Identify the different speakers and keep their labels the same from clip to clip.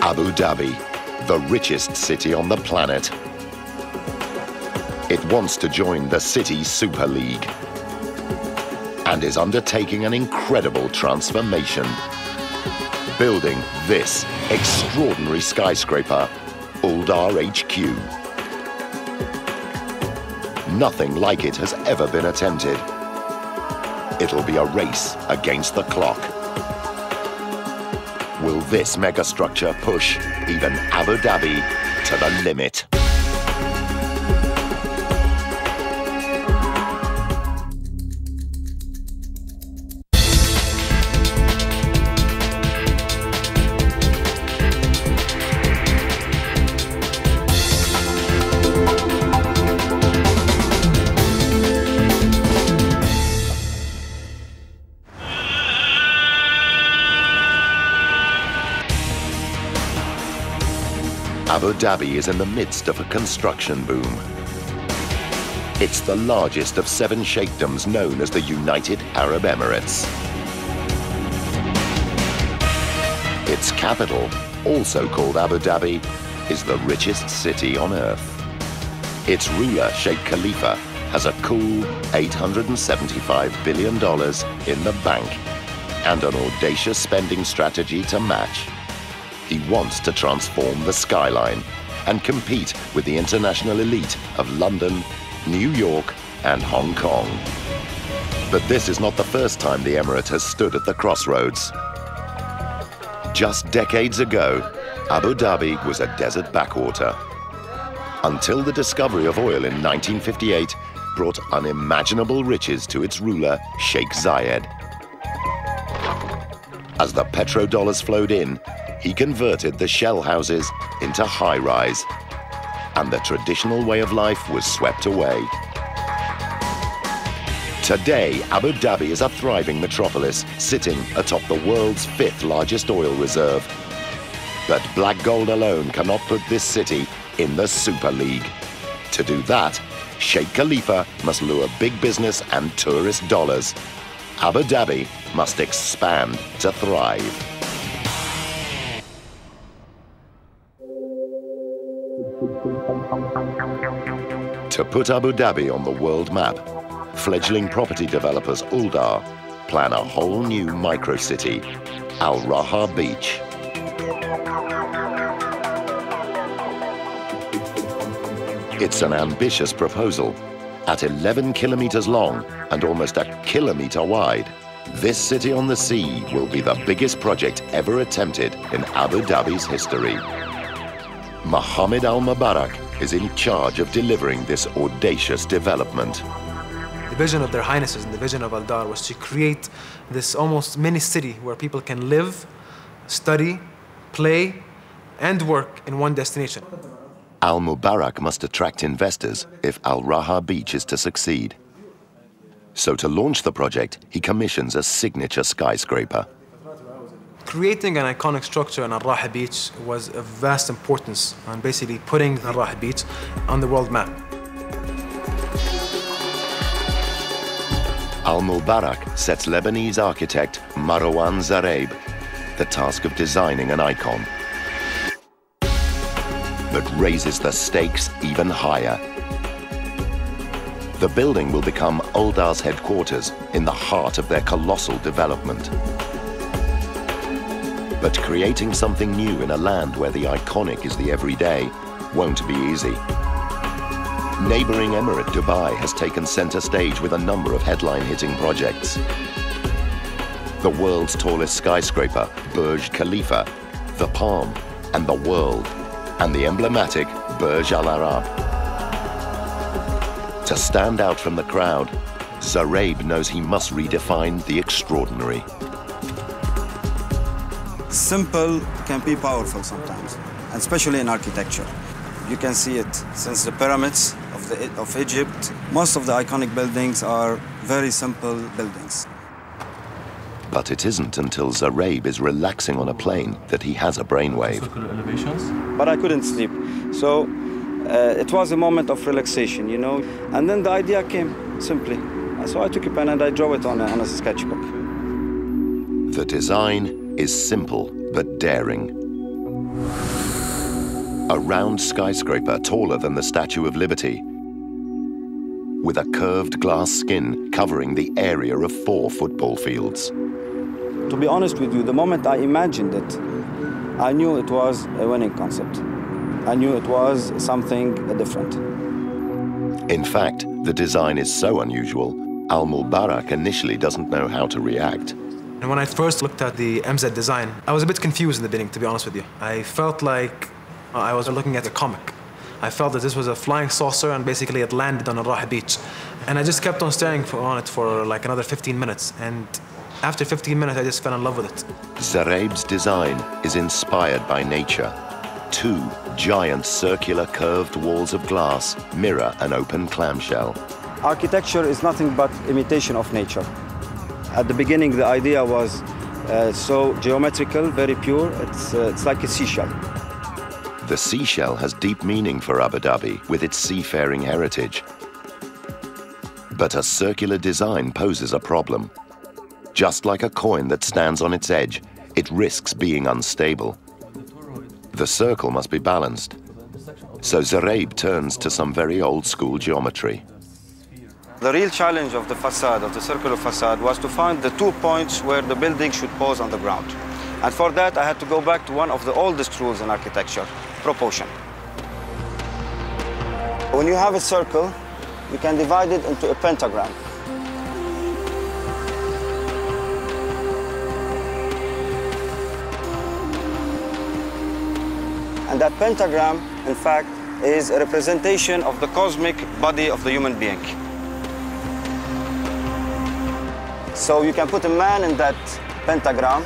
Speaker 1: Abu Dhabi, the richest city on the planet. It wants to join the City Super League and is undertaking an incredible transformation, building this extraordinary skyscraper, Uldar HQ. Nothing like it has ever been attempted. It'll be a race against the clock. Will this megastructure push even Abu Dhabi to the limit? Abu Dhabi is in the midst of a construction boom. It's the largest of 7 sheikdoms known as the United Arab Emirates. Its capital, also called Abu Dhabi, is the richest city on earth. Its ruler, Sheikh Khalifa, has a cool $875 billion in the bank and an audacious spending strategy to match. He wants to transform the skyline and compete with the international elite of London, New York, and Hong Kong. But this is not the first time the Emirate has stood at the crossroads. Just decades ago, Abu Dhabi was a desert backwater, until the discovery of oil in 1958 brought unimaginable riches to its ruler, Sheikh Zayed. As the petrodollars flowed in, he converted the shell houses into high-rise, and the traditional way of life was swept away. Today, Abu Dhabi is a thriving metropolis, sitting atop the world's 5th largest oil reserve. But black gold alone cannot put this city in the Super League. To do that, Sheikh Khalifa must lure big business and tourist dollars. Abu Dhabi must expand to thrive. To put Abu Dhabi on the world map, fledgling property developers Uldar plan a whole new micro-city, Al Raha Beach. It's an ambitious proposal. At 11 kilometers long and almost a kilometer wide, this city on the sea will be the biggest project ever attempted in Abu Dhabi's history. Mohammed Al Mubarak is in charge of delivering this audacious development.
Speaker 2: The vision of their highnesses and the vision of Uldar was to create this almost mini city where people can live, study, play, and work in one destination.
Speaker 1: Al Mubarak must attract investors if Al Raha Beach is to succeed. So to launch the project, he commissions a signature skyscraper.
Speaker 2: Creating an iconic structure on Al Raha Beach was of vast importance on basically putting Al Raha Beach on the world map.
Speaker 1: Al Mubarak sets Lebanese architect Marwan Zareb the task of designing an icon, but raises the stakes even higher. The building will become Uldar's headquarters in the heart of their colossal development. But creating something new in a land where the iconic is the everyday won't be easy. Neighboring Emirate Dubai has taken center stage with a number of headline-hitting projects. The world's tallest skyscraper, Burj Khalifa, the Palm, and the World, and the emblematic Burj Al Arab. To stand out from the crowd, Zareb knows he must redefine the extraordinary.
Speaker 3: Simple can be powerful sometimes, and especially in architecture. You can see it since the pyramids of Egypt. Most of the iconic buildings are very simple buildings.
Speaker 1: But it isn't until Zareb is relaxing on a plane that he has a brainwave.
Speaker 3: But I couldn't sleep, so it was a moment of relaxation, you know. And then the idea came simply. So I took a pen and I drew it on a sketchbook.
Speaker 1: The design is simple but daring. A round skyscraper taller than the Statue of Liberty, with a curved glass skin covering the area of 4 football fields.
Speaker 3: To be honest with you, the moment I imagined it, I knew it was a winning concept. I knew it was something different.
Speaker 1: In fact, the design is so unusual, Al-Mubarak initially doesn't know how to react.
Speaker 2: And when I first looked at the MZ design, I was a bit confused in the beginning, to be honest with you. I felt like I was looking at a comic. I felt that this was a flying saucer and basically it landed on Al-Rah beach. And I just kept on staring on it for like another 15 minutes. And after 15 minutes, I just fell in love with it.
Speaker 1: Zaraib's design is inspired by nature. 2 giant circular curved walls of glass mirror an open clamshell.
Speaker 3: Architecture is nothing but imitation of nature. At the beginning, the idea was so geometrical, very pure. It's like a seashell.
Speaker 1: The seashell has deep meaning for Abu Dhabi with its seafaring heritage. But a circular design poses a problem. Just like a coin that stands on its edge, it risks being unstable. The circle must be balanced. So Zaraib turns to some very old-school geometry.
Speaker 3: The real challenge of the facade, of the circular facade, was to find the 2 points where the building should pose on the ground. And for that, I had to go back to one of the oldest rules in architecture, proportion. When you have a circle, you can divide it into a pentagram. And that pentagram, in fact, is a representation of the cosmic body of the human being. So you can put a man in that pentagram,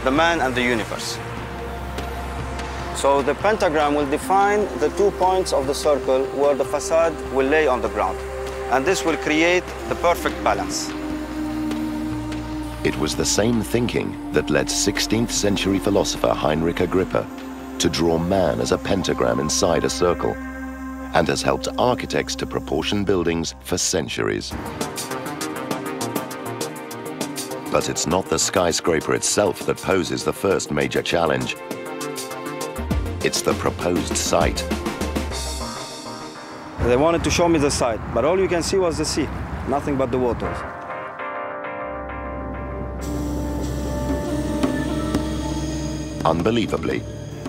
Speaker 3: the man and the universe. So the pentagram will define the 2 points of the circle where the facade will lay on the ground. And this will create the perfect balance.
Speaker 1: It was the same thinking that led 16th century philosopher Heinrich Agrippa to draw man as a pentagram inside a circle, and has helped architects to proportion buildings for centuries. But it's not the skyscraper itself that poses the first major challenge. It's the proposed site.
Speaker 3: They wanted to show me the site, but all you can see was the sea, nothing but the waters.
Speaker 1: Unbelievably,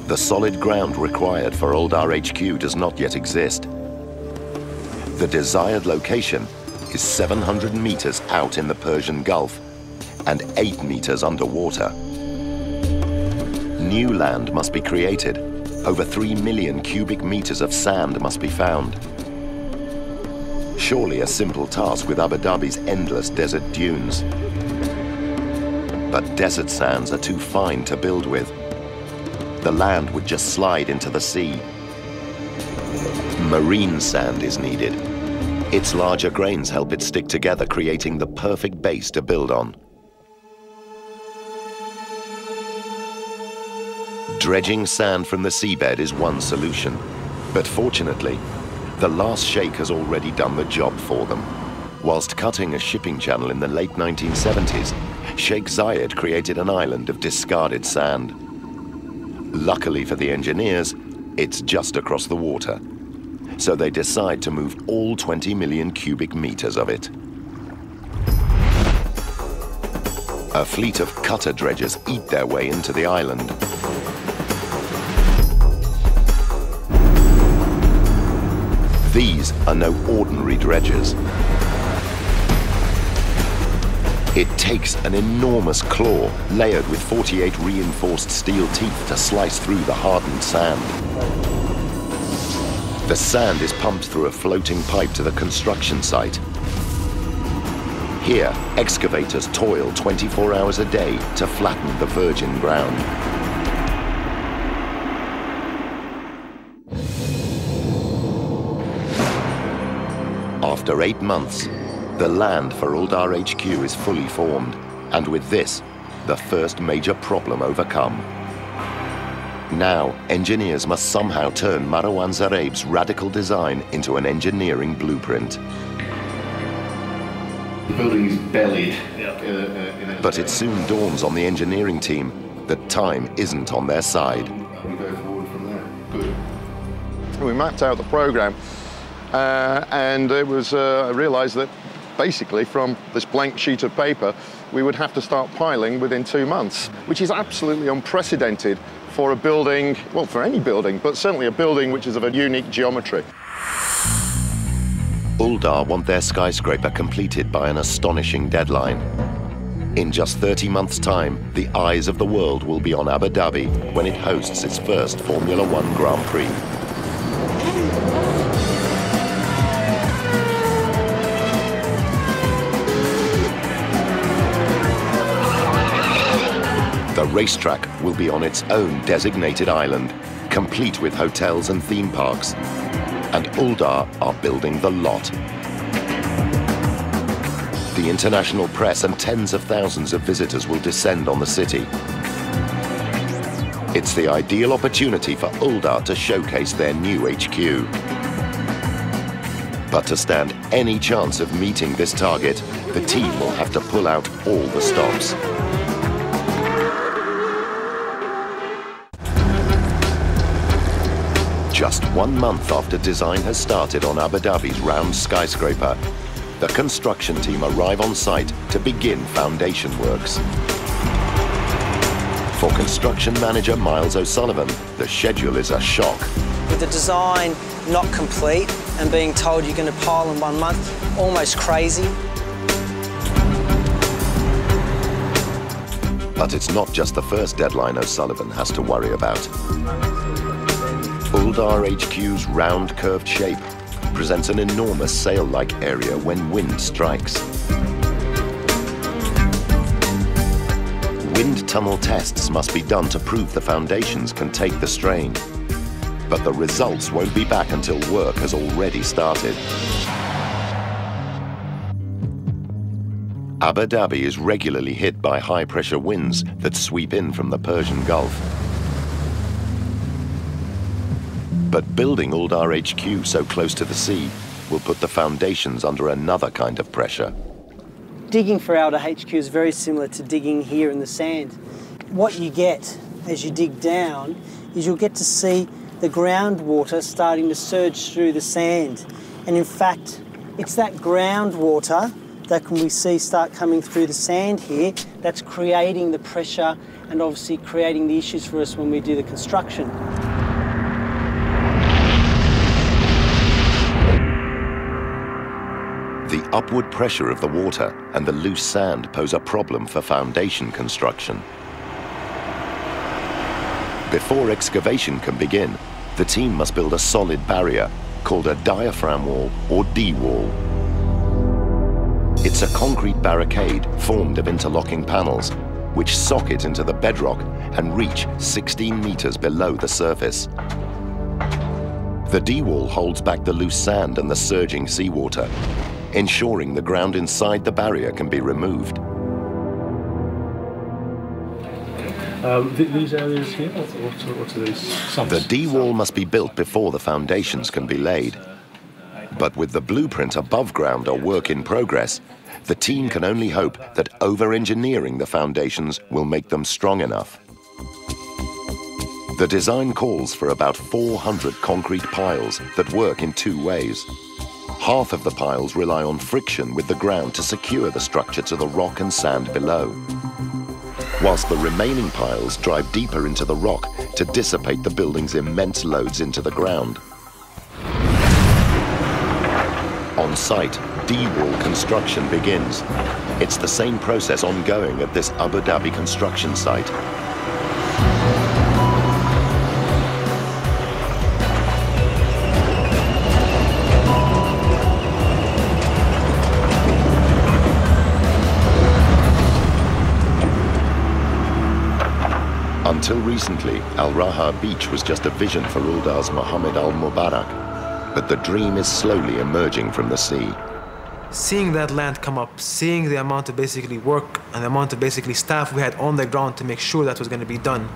Speaker 1: the solid ground required for Old RHQ does not yet exist. The desired location is 700 meters out in the Persian Gulf and 8 meters underwater. New land must be created. Over 3 million cubic meters of sand must be found. Surely a simple task with Abu Dhabi's endless desert dunes. But desert sands are too fine to build with. The land would just slide into the sea. Marine sand is needed. Its larger grains help it stick together, creating the perfect base to build on. Dredging sand from the seabed is one solution, but fortunately, the last sheikh has already done the job for them. Whilst cutting a shipping channel in the late 1970s, Sheikh Zayed created an island of discarded sand. Luckily for the engineers, it's just across the water, so they decide to move all 20 million cubic meters of it. A fleet of cutter dredgers eat their way into the island. These are no ordinary dredgers. It takes an enormous claw layered with 48 reinforced steel teeth to slice through the hardened sand. The sand is pumped through a floating pipe to the construction site. Here, excavators toil 24 hours a day to flatten the virgin ground. After 8 months, the land for Old RHQ is fully formed, and with this, the first major problem overcome. Now, engineers must somehow turn Marwan Zaraib's radical design into an engineering blueprint.
Speaker 4: The building is bellied.
Speaker 1: But it soon dawns on the engineering team that time isn't on their side.
Speaker 4: We mapped out the program, and it was, I realized that basically from this blank sheet of paper, we would have to start piling within 2 months, which is absolutely unprecedented for a building, well, for any building, but certainly a building which is of a unique geometry.
Speaker 1: Uldar want their skyscraper completed by an astonishing deadline. In just 30 months' time, the eyes of the world will be on Abu Dhabi when it hosts its first Formula One Grand Prix. The racetrack will be on its own designated island, complete with hotels and theme parks. And Uldar are building the lot. The international press and tens of thousands of visitors will descend on the city. It's the ideal opportunity for Uldar to showcase their new HQ. But to stand any chance of meeting this target, the team will have to pull out all the stops. Just 1 month after design has started on Abu Dhabi's round skyscraper, the construction team arrive on site to begin foundation works. For construction manager Miles O'Sullivan, the schedule is a shock.
Speaker 5: With the design not complete and being told you're going to pile in 1 month, almost crazy.
Speaker 1: But it's not just the first deadline O'Sullivan has to worry about. Uldar HQ's round curved shape presents an enormous sail-like area when wind strikes. Wind tunnel tests must be done to prove the foundations can take the strain. But the results won't be back until work has already started. Abu Dhabi is regularly hit by high-pressure winds that sweep in from the Persian Gulf. But building Uldar HQ so close to the sea will put the foundations under another kind of pressure.
Speaker 5: Digging for Uldar HQ is very similar to digging here in the sand. What you get as you dig down is you'll get to see the groundwater starting to surge through the sand. And in fact, it's that groundwater that we see start coming through the sand here that's creating the pressure and obviously creating the issues for us when we do the construction.
Speaker 1: The upward pressure of the water and the loose sand pose a problem for foundation construction. Before excavation can begin, the team must build a solid barrier called a diaphragm wall or D-wall. It's a concrete barricade formed of interlocking panels which socket into the bedrock and reach 16 meters below the surface. The D-wall holds back the loose sand and the surging seawater, ensuring the ground inside the barrier can be removed.
Speaker 6: These areas here, what are these?
Speaker 1: The D-wall must be built before the foundations can be laid. But with the blueprint above ground or work in progress, the team can only hope that over-engineering the foundations will make them strong enough. The design calls for about 400 concrete piles that work in 2 ways. Half of the piles rely on friction with the ground to secure the structure to the rock and sand below, whilst the remaining piles drive deeper into the rock to dissipate the building's immense loads into the ground. On site, D-wall construction begins. It's the same process ongoing at this Abu Dhabi construction site. Until recently, Al Raha Beach was just a vision for Uldar's Mohammed Al Mubarak, but the dream is slowly emerging from the sea.
Speaker 2: Seeing that land come up, seeing the amount of basically work and the amount of basically staff we had on the ground to make sure that was going to be done,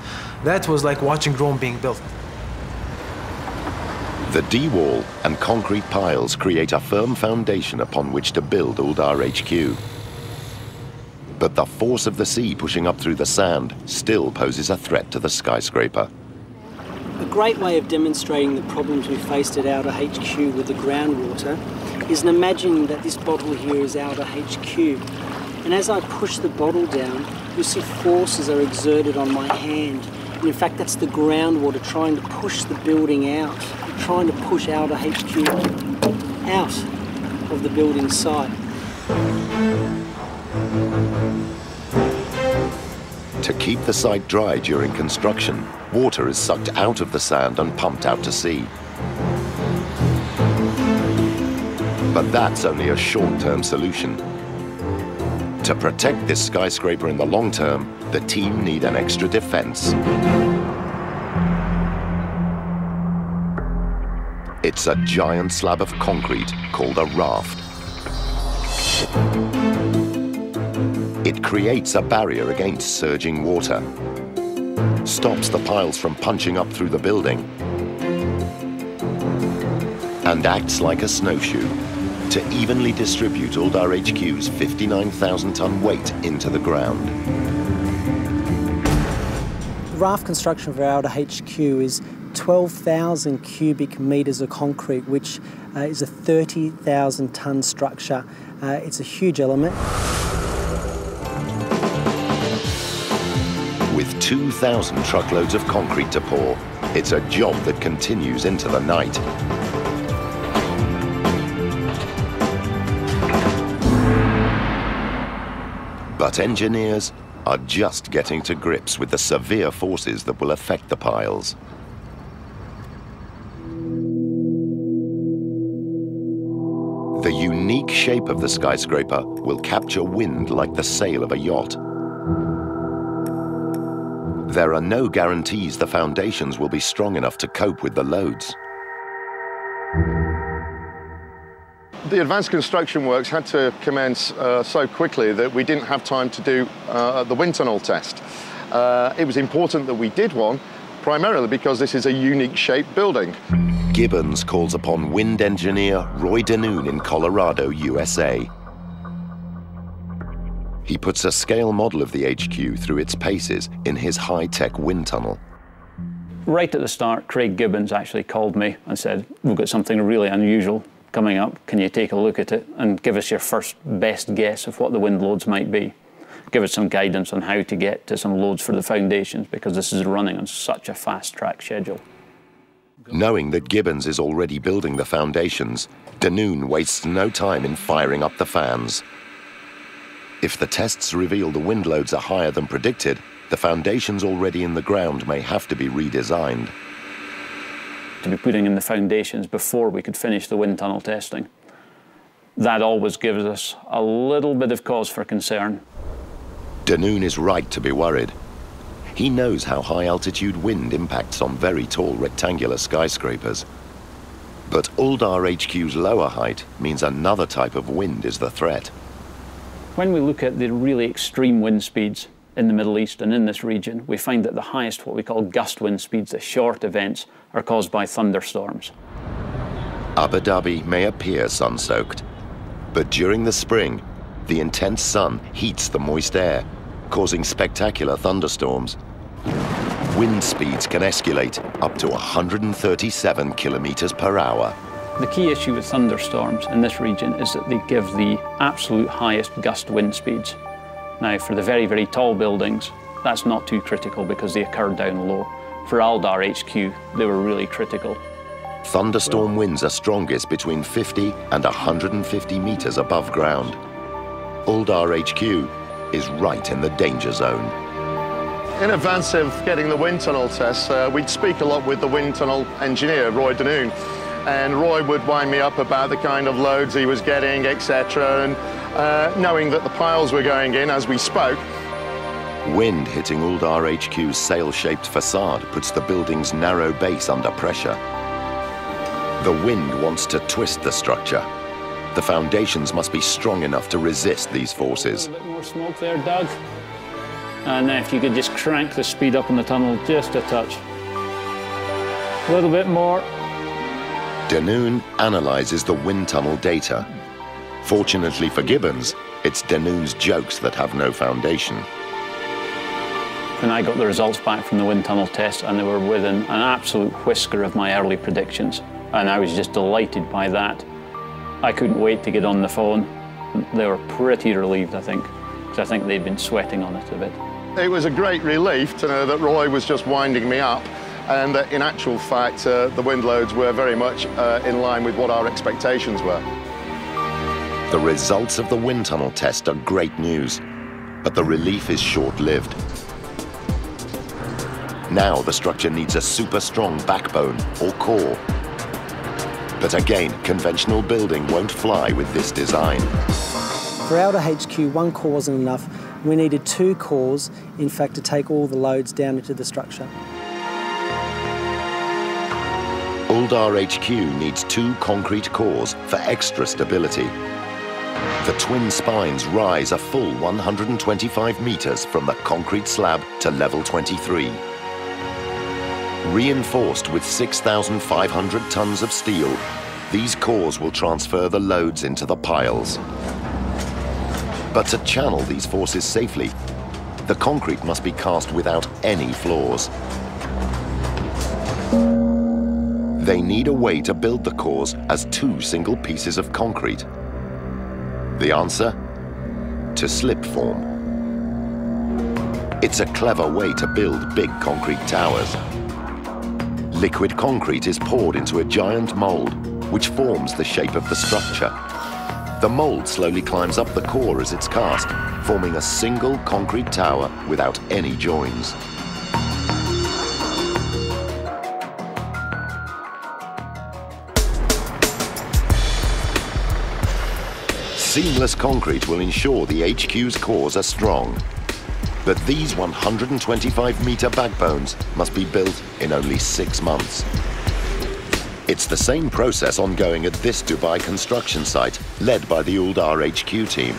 Speaker 2: that was like watching Rome being built.
Speaker 1: The D-wall and concrete piles create a firm foundation upon which to build Uldar HQ. But the force of the sea pushing up through the sand still poses a threat to the skyscraper.
Speaker 5: The great way of demonstrating the problems we faced at Outer HQ with the groundwater is in imagining that this bottle here is Outer HQ. And as I push the bottle down, you'll see forces are exerted on my hand. And in fact, that's the groundwater trying to push the building out, trying to push Outer HQ out of the building site.
Speaker 1: To keep the site dry during construction, water is sucked out of the sand and pumped out to sea. But that's only a short-term solution. To protect this skyscraper in the long term, the team need an extra defense. It's a giant slab of concrete called a raft. It creates a barrier against surging water, stops the piles from punching up through the building, and acts like a snowshoe to evenly distribute Uldar HQ's 59,000-ton weight into the ground.
Speaker 5: The raft construction for Outer HQ is 12,000 cubic metres of concrete, which is a 30,000-ton structure. It's a huge element.
Speaker 1: With 2,000 truckloads of concrete to pour, it's a job that continues into the night. But engineers are just getting to grips with the severe forces that will affect the piles. The unique shape of the skyscraper will capture wind like the sail of a yacht. There are no guarantees the foundations will be strong enough to cope with the loads.
Speaker 4: The advanced construction works had to commence so quickly that we didn't have time to do the wind tunnel test. It was important that we did one, primarily because this is a unique shaped building.
Speaker 1: Gibbons calls upon wind engineer Roy Danoon in Colorado, USA. He puts a scale model of the HQ through its paces in his high-tech wind tunnel.
Speaker 7: Right at the start, Craig Gibbons actually called me and said, "We've got something really unusual coming up. Can you take a look at it and give us your first best guess of what the wind loads might be? Give us some guidance on how to get to some loads for the foundations, because this is running on such a fast-track schedule."
Speaker 1: Knowing that Gibbons is already building the foundations, Danoon wastes no time in firing up the fans. If the tests reveal the wind loads are higher than predicted, the foundations already in the ground may have to be redesigned.
Speaker 7: To be putting in the foundations before we could finish the wind tunnel testing, that always gives us a little bit of cause for concern.
Speaker 1: Danoon is right to be worried. He knows how high-altitude wind impacts on very tall rectangular skyscrapers. But Uldar HQ's lower height means another type of wind is the threat.
Speaker 7: When we look at the really extreme wind speeds in the Middle East and in this region, we find that the highest, what we call gust wind speeds, the short events, are caused by thunderstorms.
Speaker 1: Abu Dhabi may appear sun-soaked, but during the spring, the intense sun heats the moist air, causing spectacular thunderstorms. Wind speeds can escalate up to 137 kilometers per hour.
Speaker 7: The key issue with thunderstorms in this region is that they give the absolute highest gust wind speeds. Now, for the very, very tall buildings, that's not too critical because they occur down low. For Uldar HQ, they were really critical.
Speaker 1: Thunderstorm winds are strongest between 50 and 150 meters above ground. Uldar HQ is right in the danger zone.
Speaker 4: In advance of getting the wind tunnel tests, we'd speak a lot with the wind tunnel engineer, Roy Danoon. And Roy would wind me up about the kind of loads he was getting, etc. And knowing that the piles were going in as we spoke.
Speaker 1: Wind hitting Uldar HQ's sail-shaped facade puts the building's narrow base under pressure. The wind wants to twist the structure. The foundations must be strong enough to resist these forces.
Speaker 7: A little bit more smoke there, Doug. And if you could just crank the speed up in the tunnel just a touch. A little bit more.
Speaker 1: Danoon analyzes the wind tunnel data. Fortunately for Gibbons, it's Danoon's jokes that have no foundation.
Speaker 7: when I got the results back from the wind tunnel test, and they were within an absolute whisker of my early predictions. And I was just delighted by that. I couldn't wait to get on the phone. They were pretty relieved, I think, because I think they'd been sweating on it a bit.
Speaker 4: It was a great relief to know that Roy was just winding me up, and that in actual fact the wind loads were very much in line with what our expectations were.
Speaker 1: The results of the wind tunnel test are great news, but the relief is short-lived. Now the structure needs a super strong backbone or core. But again, conventional building won't fly with this design.
Speaker 5: For Alder HQ, one core wasn't enough. We needed 2 cores, in fact, to take all the loads down into the structure.
Speaker 1: Uldar HQ needs 2 concrete cores for extra stability. The twin spines rise a full 125 meters from the concrete slab to level 23. Reinforced with 6,500 tons of steel, these cores will transfer the loads into the piles. But to channel these forces safely, the concrete must be cast without any flaws. They need a way to build the cores as 2 single pieces of concrete. The answer? To slip form. It's a clever way to build big concrete towers. Liquid concrete is poured into a giant mold, which forms the shape of the structure. The mold slowly climbs up the core as it's cast, forming a single concrete tower without any joins. Seamless concrete will ensure the HQ's cores are strong. But these 125-meter backbones must be built in only 6 months. It's the same process ongoing at this Dubai construction site, led by the Uldar HQ team.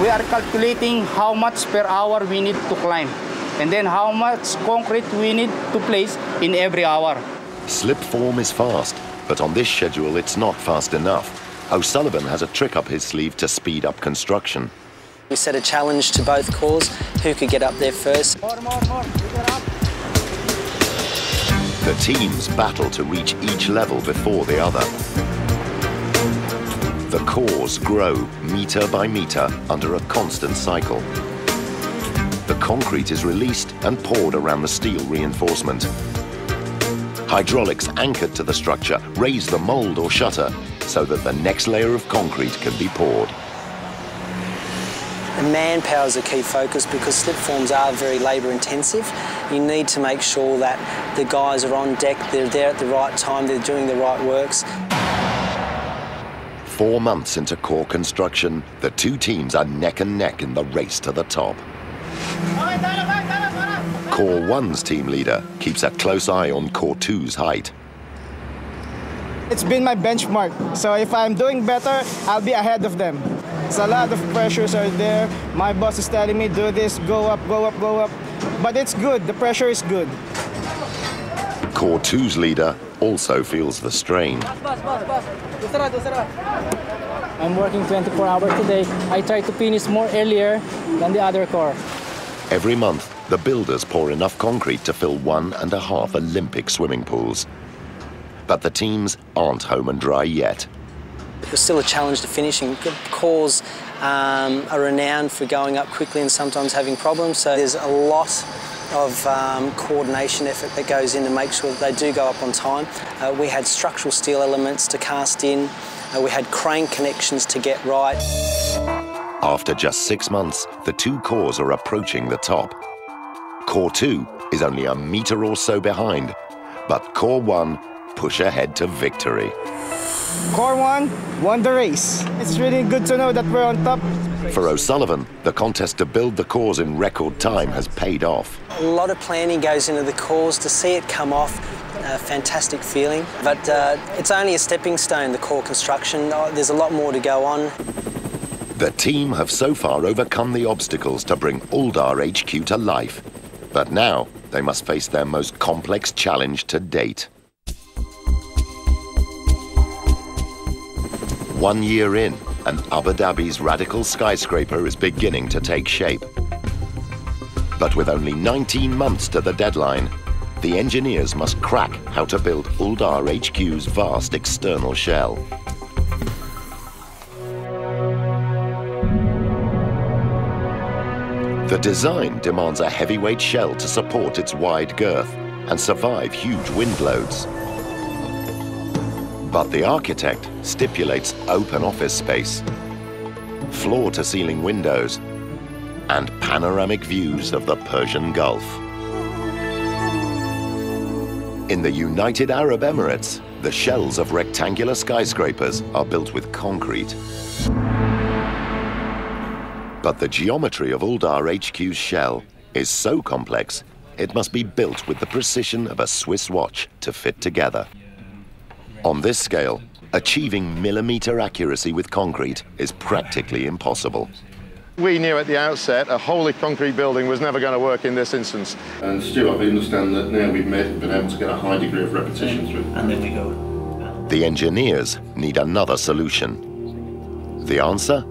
Speaker 8: We are calculating how much per hour we need to climb, and then how much concrete we need to place in every hour.
Speaker 1: Slip form is fast, but on this schedule it's not fast enough. O'Sullivan has a trick up his sleeve to speed up construction.
Speaker 5: We set a challenge to both cores, who could get up there first.
Speaker 8: More, get up.
Speaker 1: The teams battle to reach each level before the other. The cores grow meter by meter under a constant cycle. The concrete is released and poured around the steel reinforcement. Hydraulics anchored to the structure raise the mold or shutter so that the next layer of concrete can be poured.
Speaker 5: And manpower is a key focus because slip forms are very labour intensive. You need to make sure that the guys are on deck, they're there at the right time, they're doing the right works.
Speaker 1: 4 months into core construction, the 2 teams are neck and neck in the race to the top. Core 1's team leader keeps a close eye on Core 2's height.
Speaker 8: It's been my benchmark, so if I'm doing better, I'll be ahead of them. So a lot of pressures are there. My boss is telling me, do this, go up, go up, go up. But it's good, the pressure is good.
Speaker 1: Core 2's leader also feels the strain.
Speaker 9: I'm working 24 hours today. I try to finish more earlier than the other core.
Speaker 1: Every month, the builders pour enough concrete to fill 1.5 Olympic swimming pools. But the teams aren't home and dry yet.
Speaker 5: There's still a challenge to finishing. Cores are renowned for going up quickly and sometimes having problems, so there's a lot of coordination effort that goes in to make sure that they do go up on time. We had structural steel elements to cast in, we had crane connections to get right.
Speaker 1: After just 6 months, the 2 cores are approaching the top. Core 2 is only a meter or so behind, but Core 1 push ahead to victory.
Speaker 8: Core 1 won the race. It's really good to know that we're on top.
Speaker 1: For O'Sullivan, the contest to build the cores in record time has paid off.
Speaker 5: A lot of planning goes into the cores. To see it come off, a fantastic feeling. But it's only a stepping stone, the core construction. There's a lot more to go on.
Speaker 1: The team have so far overcome the obstacles to bring Uldar HQ to life. But now they must face their most complex challenge to date. 1 year in, and Abu Dhabi's radical skyscraper is beginning to take shape. But with only 19 months to the deadline, the engineers must crack how to build Uldar HQ's vast external shell. The design demands a heavyweight shell to support its wide girth and survive huge wind loads. But the architect stipulates open office space, floor-to-ceiling windows, and panoramic views of the Persian Gulf. In the United Arab Emirates, the shells of rectangular skyscrapers are built with concrete. But the geometry of Uldar HQ's shell is so complex, it must be built with the precision of a Swiss watch to fit together. On this scale, achieving millimeter accuracy with concrete is practically impossible.
Speaker 4: We knew at the outset a wholly concrete building was never going to work in this instance.
Speaker 10: And Stuart, we understand that now we've been able to get a high degree of repetition through.
Speaker 11: And then we go.
Speaker 1: The engineers need another solution. The answer?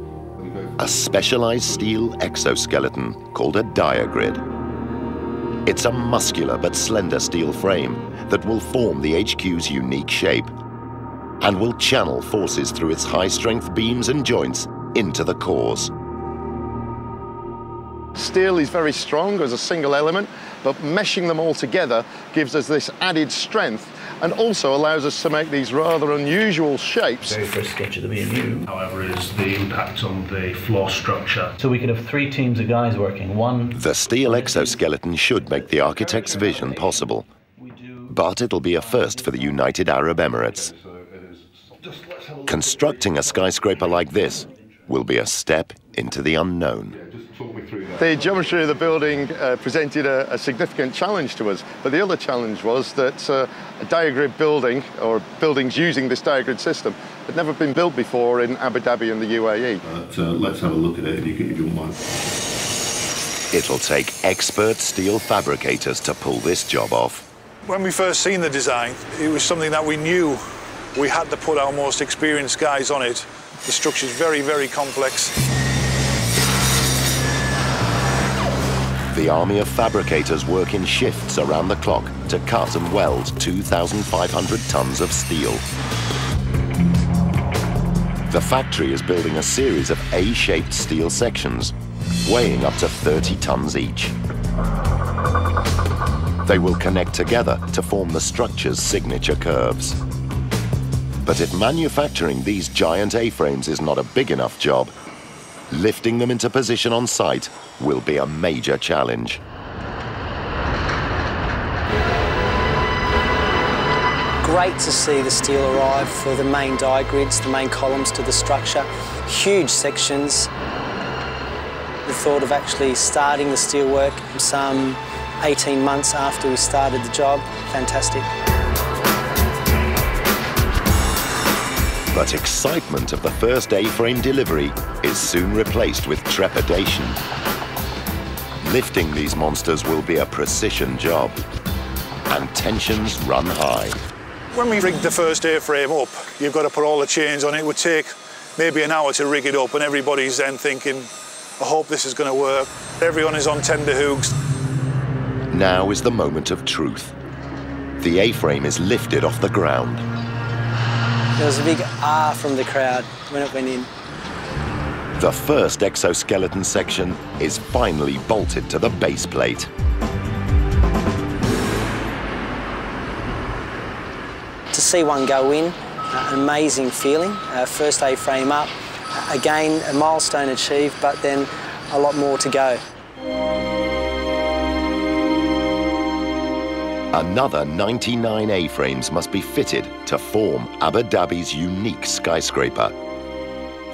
Speaker 1: A specialized steel exoskeleton called a diagrid. It's a muscular but slender steel frame that will form the HQ's unique shape and will channel forces through its high-strength beams and joints into the cores.
Speaker 4: Steel is very strong as a single element, but meshing them all together gives us this added strength and also allows us to make these rather unusual shapes.
Speaker 11: The very first sketch of the B&U,
Speaker 6: However, is the impact on the floor structure.
Speaker 11: so we could have 3 teams of guys working. One,
Speaker 1: The steel exoskeleton should make the architect's vision possible, but it'll be a first for the United Arab Emirates. Constructing a skyscraper like this will be a step into the unknown.
Speaker 4: The geometry of the building presented a significant challenge to us, but the other challenge was that a diagrid building, or buildings using this diagrid system, had never been built before in Abu Dhabi and the UAE.
Speaker 10: Let's have a look at it if you don't mind.
Speaker 1: It'll take expert steel fabricators to pull this job off.
Speaker 12: When we first seen the design, it was something that we knew we had to put our most experienced guys on it. The structure's very, very complex.
Speaker 1: The army of fabricators work in shifts around the clock to cut and weld 2,500 tons of steel. The factory is building a series of A-shaped steel sections, weighing up to 30 tons each. They will connect together to form the structure's signature curves. But if manufacturing these giant A-frames is not a big enough job, lifting them into position on site will be a major challenge.
Speaker 5: Great to see the steel arrive for the main diagrids, the main columns to the structure. Huge sections. The thought of actually starting the steelwork some 18 months after we started the job, fantastic.
Speaker 1: But excitement of the first A-frame delivery is soon replaced with trepidation. Lifting these monsters will be a precision job, and tensions run high.
Speaker 12: When we rigged the first A-frame up, you've got to put all the chains on it. It would take maybe an hour to rig it up, and everybody's then thinking, I hope this is going to work. Everyone is on tender hooks.
Speaker 1: Now is the moment of truth. The A-frame is lifted off the ground.
Speaker 5: There was a big ah from the crowd when it went in.
Speaker 1: The first exoskeleton section is finally bolted to the base plate.
Speaker 5: To see one go in, an amazing feeling. First A-frame up, again a milestone achieved, but then a lot more to go.
Speaker 1: Another 99 A-frames must be fitted to form Abu Dhabi's unique skyscraper.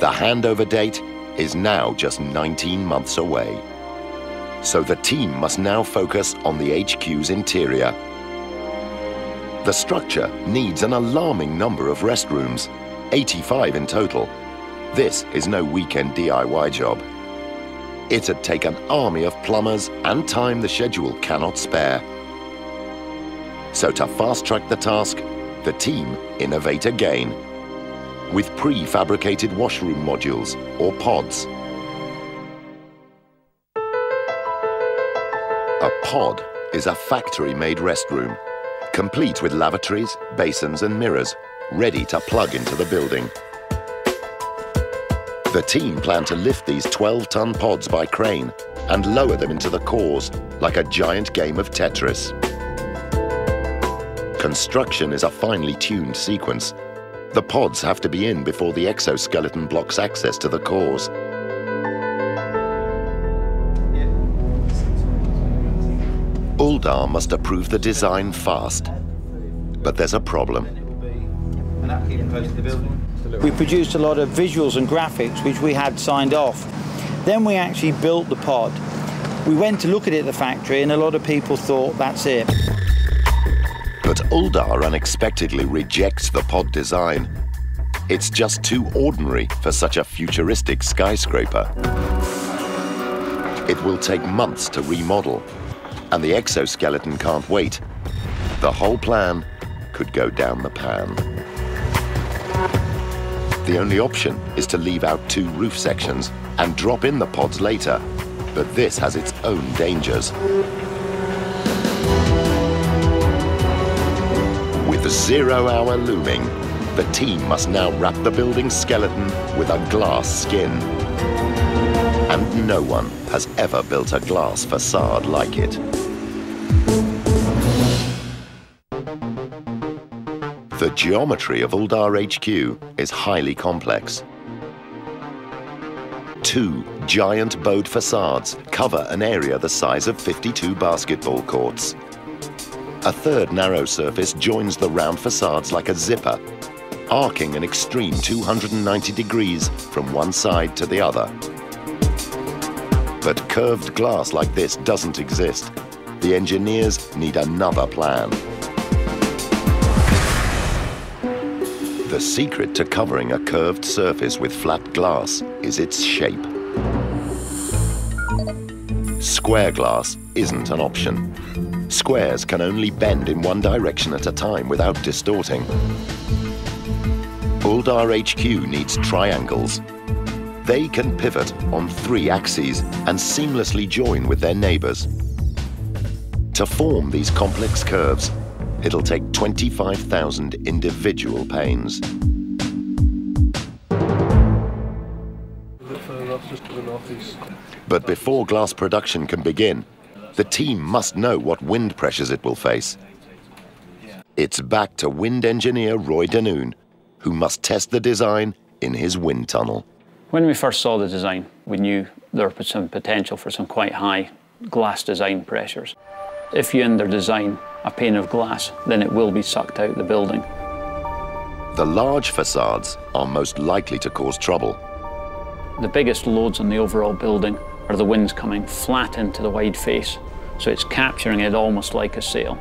Speaker 1: The handover date is now just 19 months away. So the team must now focus on the HQ's interior. The structure needs an alarming number of restrooms, 85 in total. This is no weekend DIY job. It'd take an army of plumbers and time the schedule cannot spare. So to fast-track the task, the team innovate again with prefabricated washroom modules or pods. A pod is a factory-made restroom, complete with lavatories, basins and mirrors, ready to plug into the building. The team plan to lift these 12-ton pods by crane and lower them into the cores like a giant game of Tetris. Construction is a finely tuned sequence. The pods have to be in before the exoskeleton blocks access to the cores. Uldar must approve the design fast, but there's a problem.
Speaker 13: We produced a lot of visuals and graphics which we had signed off. Then we actually built the pod. We went to look at it at the factory and a lot of people thought that's it.
Speaker 1: But Uldar unexpectedly rejects the pod design. It's just too ordinary for such a futuristic skyscraper. It will take months to remodel, and the exoskeleton can't wait. The whole plan could go down the pan. The only option is to leave out 2 roof sections and drop in the pods later, but this has its own dangers. With 0 hour looming, the team must now wrap the building's skeleton with a glass skin. And no one has ever built a glass facade like it. The geometry of Uldar HQ is highly complex. 2 giant bowed facades cover an area the size of 52 basketball courts. A 3rd narrow surface joins the round facades like a zipper, arcing an extreme 290 degrees from one side to the other. But curved glass like this doesn't exist. The engineers need another plan. The secret to covering a curved surface with flat glass is its shape. Square glass isn't an option. Squares can only bend in one direction at a time without distorting. Uldar HQ needs triangles. They can pivot on 3 axes and seamlessly join with their neighbors. To form these complex curves, it'll take 25,000 individual panes. But before glass production can begin, the team must know what wind pressures it will face. It's back to wind engineer Roy Danoon, who must test the design in his wind tunnel.
Speaker 7: When we first saw the design, we knew there was some potential for some quite high glass design pressures. If you in their design a pane of glass, then it will be sucked out the building.
Speaker 1: The large facades are most likely to cause trouble.
Speaker 7: The biggest loads on the overall building are the winds coming flat into the wide face, so it's capturing it almost like a sail.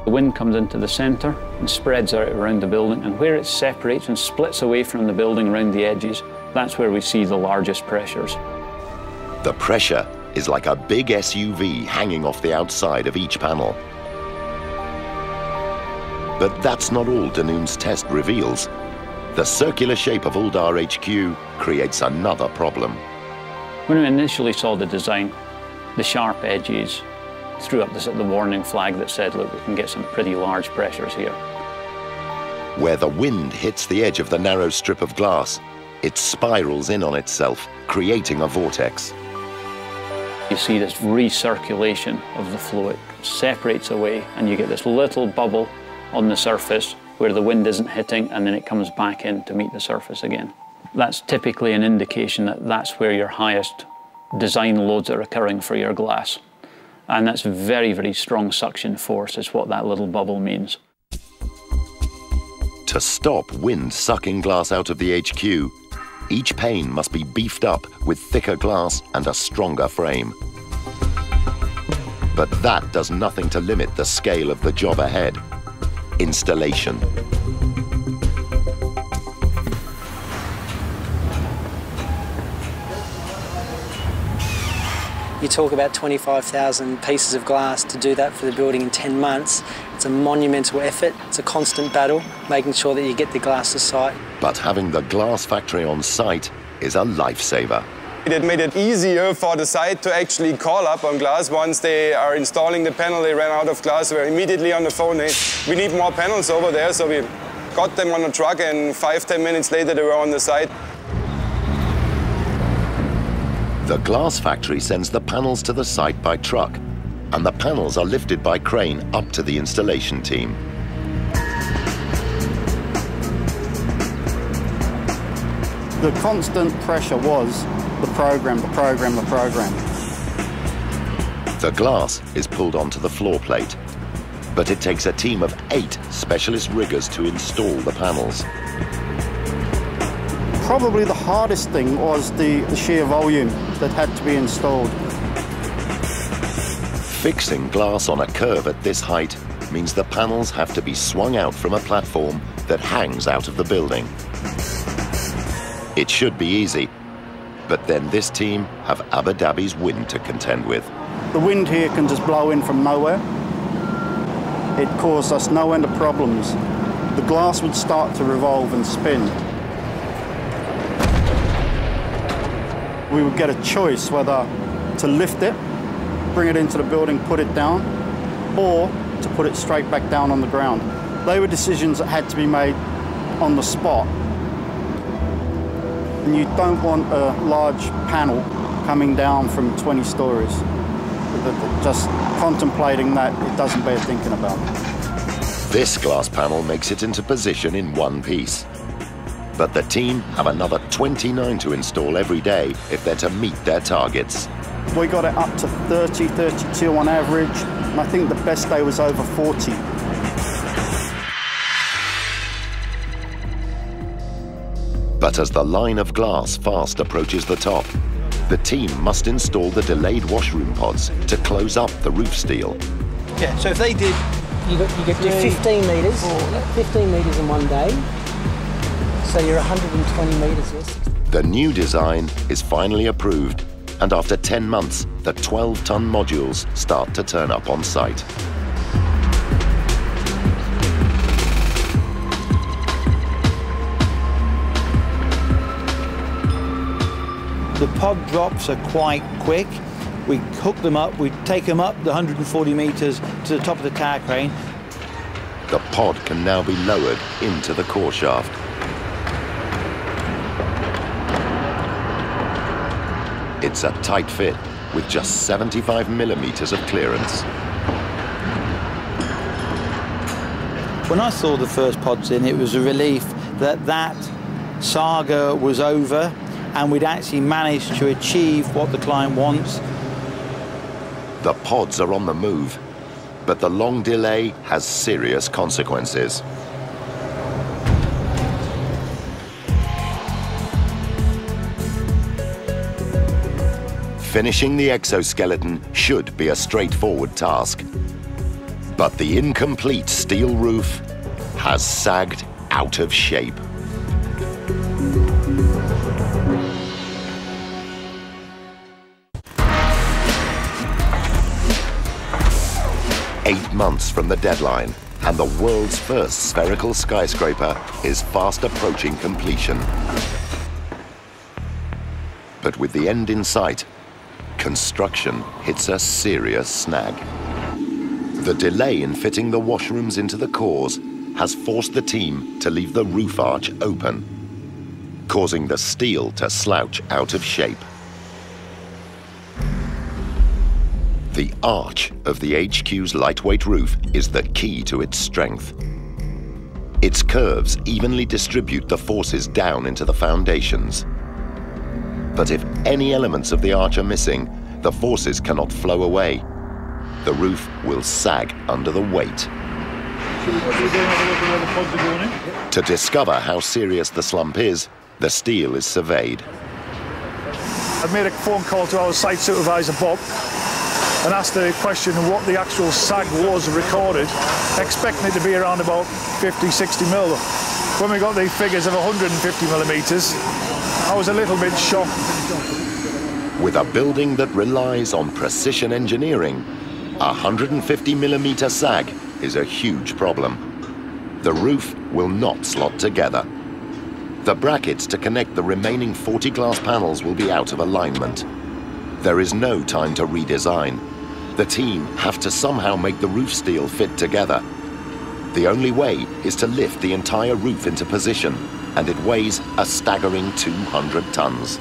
Speaker 7: The wind comes into the centre and spreads out around the building, and where it separates and splits away from the building around the edges, that's where we see the largest pressures.
Speaker 1: The pressure is like a big SUV hanging off the outside of each panel. But that's not all Danoon's test reveals. The circular shape of Uldar HQ creates another problem.
Speaker 7: When we initially saw the design, the sharp edges threw up the warning flag that said, look, we can get some pretty large pressures here.
Speaker 1: Where the wind hits the edge of the narrow strip of glass, it spirals in on itself, creating a vortex.
Speaker 7: You see this recirculation of the flow. It separates away and you get this little bubble on the surface where the wind isn't hitting, and then it comes back in to meet the surface again. That's typically an indication that that's where your highest design loads are occurring for your glass. And that's very, very strong suction force is what that little bubble means.
Speaker 1: To stop wind sucking glass out of the HQ, each pane must be beefed up with thicker glass and a stronger frame. But that does nothing to limit the scale of the job ahead. Installation.
Speaker 5: You talk about 25,000 pieces of glass. To do that for the building in 10 months, it's a monumental effort. It's a constant battle, making sure that you get the glass to site.
Speaker 1: But having the glass factory on site is a lifesaver.
Speaker 14: It made it easier for the site to actually call up on glass. Once they are installing the panel, they ran out of glass, we're immediately on the phone. Hey, we need more panels over there, so we got them on a truck, and 5–10 minutes later they were on the site.
Speaker 1: The glass factory sends the panels to the site by truck, and the panels are lifted by crane up to the installation team.
Speaker 15: The constant pressure was the program, the program, the program.
Speaker 1: The glass is pulled onto the floor plate, but it takes a team of 8 specialist riggers to install the panels.
Speaker 15: Probably the hardest thing was the sheer volume that had to be installed.
Speaker 1: Fixing glass on a curve at this height means the panels have to be swung out from a platform that hangs out of the building. It should be easy, but then this team have Abu Dhabi's wind to contend with.
Speaker 15: The wind here can just blow in from nowhere. It caused us no end of problems. The glass would start to revolve and spin. We would get a choice whether to lift it, bring it into the building, put it down, or to put it straight back down on the ground. They were decisions that had to be made on the spot. And you don't want a large panel coming down from 20 stories. Just contemplating that, it doesn't bear thinking about.
Speaker 1: This glass panel makes it into position in one piece. But the team have another 29 to install every day if they're to meet their targets.
Speaker 15: We got it up to 30, 32 on average, and I think the best day was over 40.
Speaker 1: But as the line of glass fast approaches the top, the team must install the delayed washroom pods to close up the roof steel.
Speaker 5: Yeah, so if they did... You get 15 metres, 15 metres in one day, so you're 120 metres, yes.
Speaker 1: The new design is finally approved, and after 10 months, the 12-ton modules start to turn up on site.
Speaker 13: The pod drops are quite quick. We hook them up, we take them up the 140 metres to the top of the tower crane.
Speaker 1: The pod can now be lowered into the core shaft. It's a tight fit with just 75 millimetres of clearance.
Speaker 13: When I saw the first pods in, it was a relief that that saga was over and we'd actually managed to achieve what the client wants.
Speaker 1: The pods are on the move, but the long delay has serious consequences. Finishing the exoskeleton should be a straightforward task, but the incomplete steel roof has sagged out of shape. Eight months from the deadline, and the world's first spherical skyscraper is fast approaching completion. But with the end in sight, construction hits a serious snag. The delay in fitting the washrooms into the cores has forced the team to leave the roof arch open, causing the steel to slouch out of shape. The arch of the HQ's lightweight roof is the key to its strength. Its curves evenly distribute the forces down into the foundations. But if any elements of the arch are missing, the forces cannot flow away. The roof will sag under the weight. To discover how serious the slump is, the steel is surveyed.
Speaker 12: I made a phone call to our site supervisor, Bob, and asked the question of what the actual sag was recorded, expecting it to be around about 50, 60 mil. When we got the figures of 150 millimetres, I was a little bit shocked.
Speaker 1: With a building that relies on precision engineering, a 150 millimetre sag is a huge problem. The roof will not slot together. The brackets to connect the remaining 40 glass panels will be out of alignment. There is no time to redesign. The team have to somehow make the roof steel fit together. The only way is to lift the entire roof into position, and it weighs a staggering 200 tons.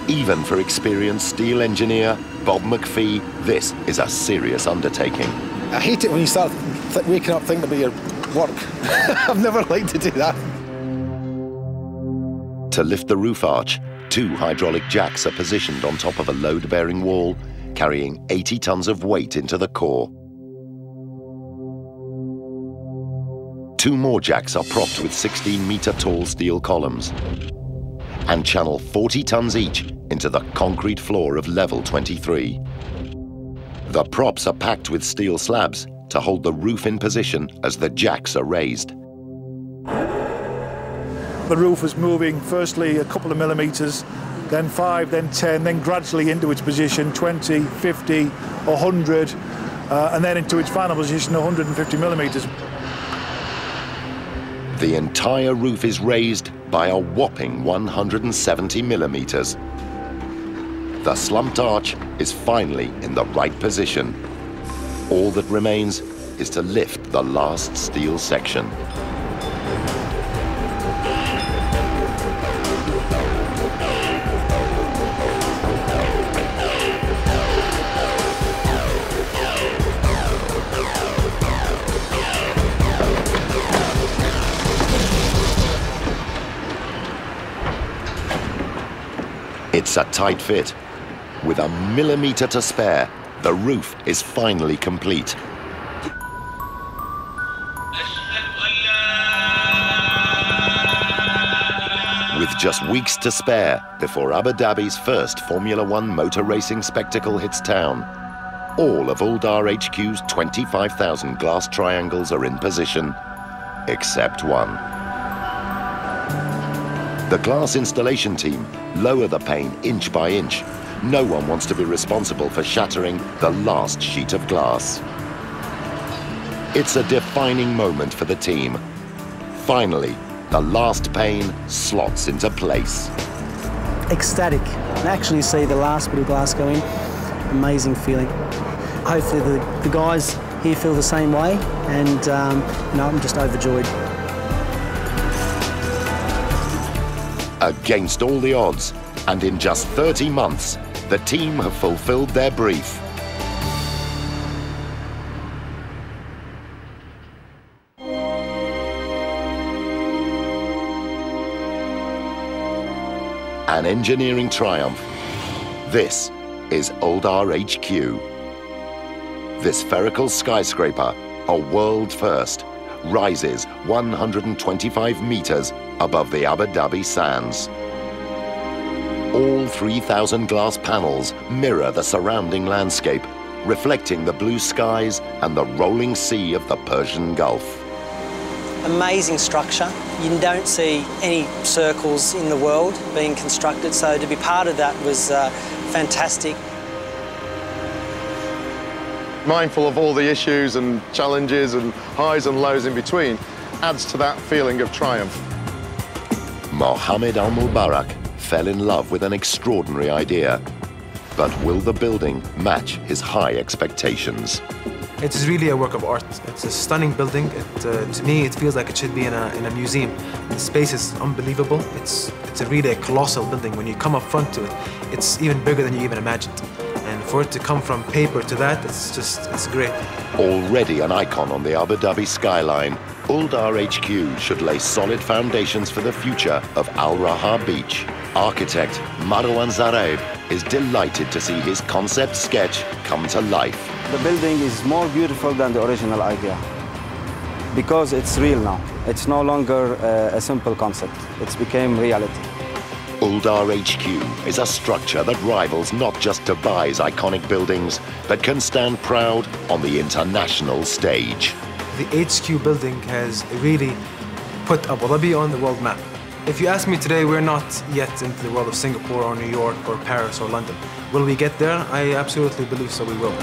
Speaker 1: Even for experienced steel engineer Bob McPhee, this is a serious undertaking.
Speaker 16: I hate it when you start waking up thinking about your work. I've never liked to do that.
Speaker 1: To lift the roof arch, 2 hydraulic jacks are positioned on top of a load-bearing wall, carrying 80 tons of weight into the core. 2 more jacks are propped with 16-meter-tall steel columns and channel 40 tons each into the concrete floor of level 23. The props are packed with steel slabs to hold the roof in position as the jacks are raised.
Speaker 12: The roof was moving firstly a couple of millimeters, then 5, then 10, then gradually into its position 20, 50, 100, and then into its final position 150 millimeters.
Speaker 1: The entire roof is raised by a whopping 170 millimeters. The slumped arch is finally in the right position. All that remains is to lift the last steel section. It's a tight fit. With a millimeter to spare, the roof is finally complete. With just weeks to spare before Abu Dhabi's first Formula One motor racing spectacle hits town, all of Uldar HQ's 25,000 glass triangles are in position, except one. The glass installation team lower the pane inch by inch. No one wants to be responsible for shattering the last sheet of glass. It's a defining moment for the team. Finally, the last pane slots into place.
Speaker 5: Ecstatic. And actually see the last bit of glass go in. Amazing feeling. Hopefully the guys here feel the same way, and I'm just overjoyed.
Speaker 1: Against all the odds, and in just 30 months, the team have fulfilled their brief. An engineering triumph. This is Uldar HQ. This spherical skyscraper, a world first, rises 125 meters above the Abu Dhabi sands. All 3,000 glass panels mirror the surrounding landscape, reflecting the blue skies and the rolling sea of the Persian Gulf.
Speaker 5: Amazing structure. You don't see any circles in the world being constructed, so to be part of that was fantastic.
Speaker 4: Mindful of all the issues and challenges and highs and lows in between adds to that feeling of triumph.
Speaker 1: Mohammed Al-Mubarak fell in love with an extraordinary idea. But will the building match his high expectations?
Speaker 2: It is really a work of art. It's a stunning building. To me, it feels like it should be in a museum. The space is unbelievable. It's really a colossal building. When you come up front to it, it's even bigger than you even imagined. And for it to come from paper to that, it's great.
Speaker 1: Already an icon on the Abu Dhabi skyline, Uldar HQ should lay solid foundations for the future of Al Raha Beach. Architect Marwan Zareb is delighted to see his concept sketch come to life.
Speaker 3: The building is more beautiful than the original idea because it's real now. It's no longer a simple concept. It's became reality.
Speaker 1: Uldar HQ is a structure that rivals not just Dubai's iconic buildings, but can stand proud on the international stage.
Speaker 2: The HQ building has really put Abu Dhabi on the world map. If you ask me today, we're not yet into the world of Singapore or New York or Paris or London. Will we get there? I absolutely believe so we will.